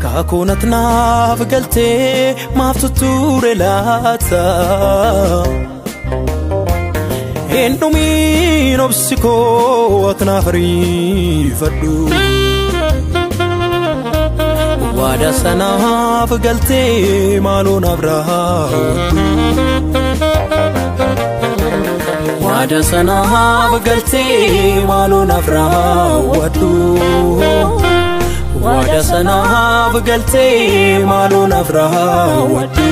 كاكونتنا فقلتي ما فتطور لاتا إنو مين أبسكو وتنافري فدو وادا سنا فقلتي مالو نبرا وادا سنا فقلتي مالو نبرا ودو وادا سنا فقلتي مالو نفرها ودو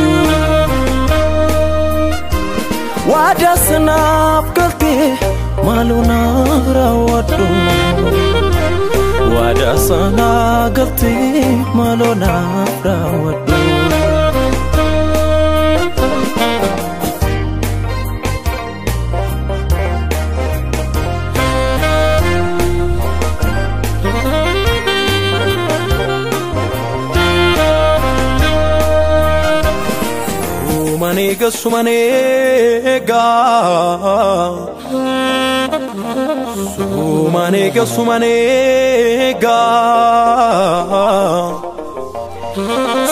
وادا سنا فقلتي مالو نفرها ودو وادا سنا فقلتي مالو نفرها ودو Sumanega, sumanega, sumanega, sumanega.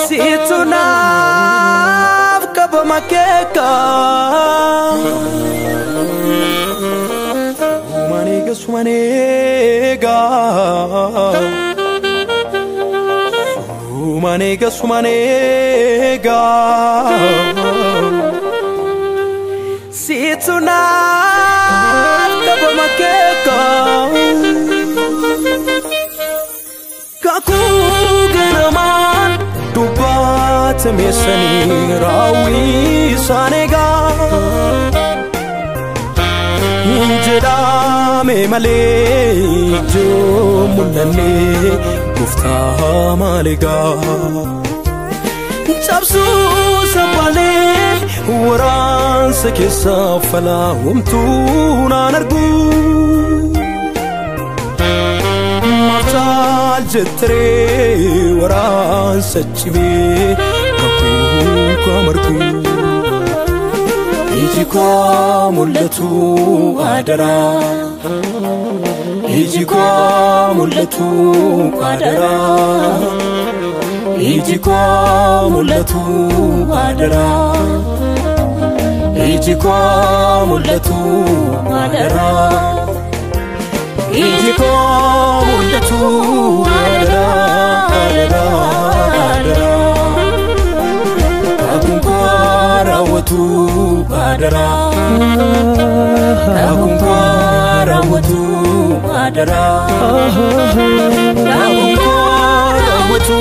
Si tu nav kabamakeka. Sumanega, sumanega. Sumanega, sumanega. Si tu nav kabamakeka. Kaku geraman dubat mesani rawi sanega. Injeda me male jo mulane gufta malega. Sabsu sabale waran sakisa fala umtuna nargu martal jetre waran sachibe kaku kamarku ijiko mulatu adara ijiko mulatu adara ijiko mulatu adara ijiko mulatu adara ijiko mulatu adara adara adara akunkara watu adara akunkara watu adara akunkara watu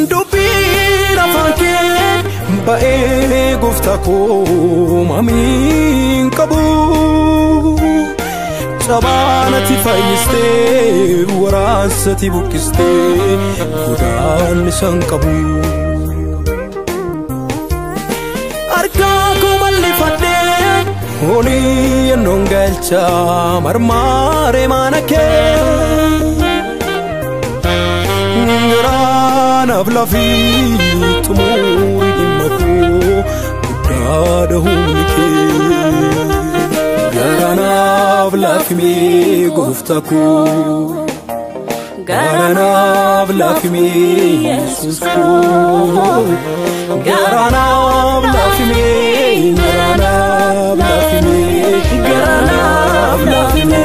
Dubira fanke bae guftako mamin kabu sabanati faiste warasati bukiste gudan sankabu arka ko malli fadde honi nongalcha marmare manake Rana vlafi tumuri dimako dada hunike Rana vlafi mi guftako Garana blafimi Jesus Garana blafimi Garana blafimi Garana blafimi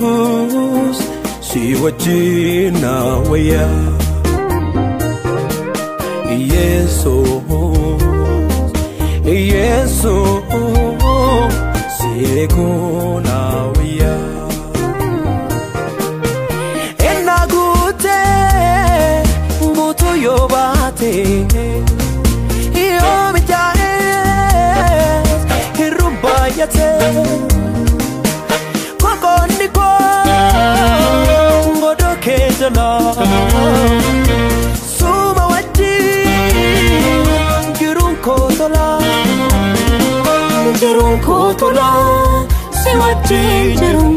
Jesus, si wajina waya. Jesus, si kuna waya. Enagute, buto yobate, yobijae, hirubayate. Suma wati jirun kotola si wati jirun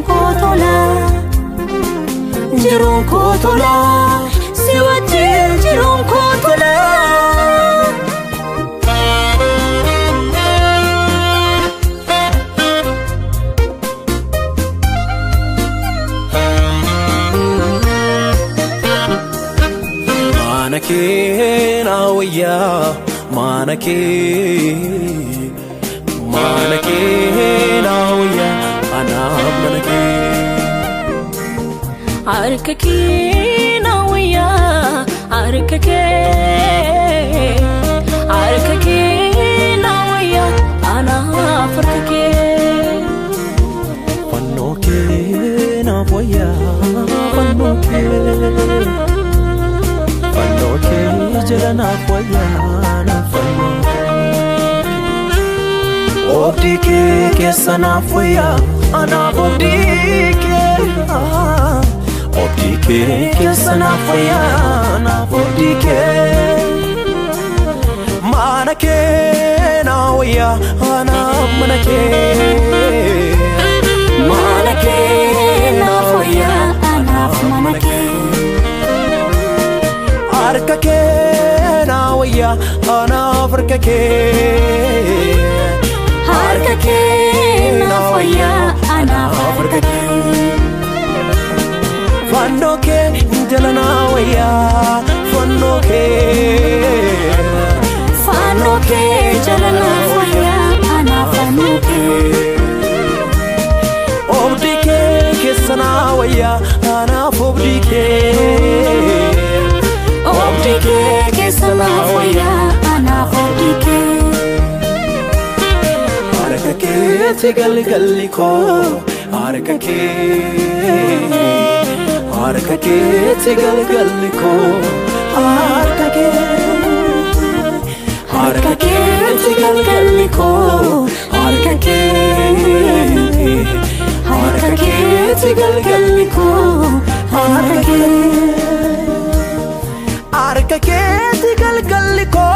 kotola si wati jirun kotola Manake na waya manake na waya ana manake arkake na waya arkake na waya ana farkake fanoke na waya fanoke Jalana foyana Obdike kesana foya ana obdike Obdike kesana foya ana obdike Manake na waya ana manake Manake na foya ana manake Arkake na waya ana farkake Arkake na waya ana farkake Fanoke jalana waya fanoke jalana waya ana fanoke Obdike kesana waya ana obdike Obdike kesana waya ana obdike Arkake tigal ko arkake tigal ko arkake tigal ko arkake tigal ko arkake Arkake tigal ko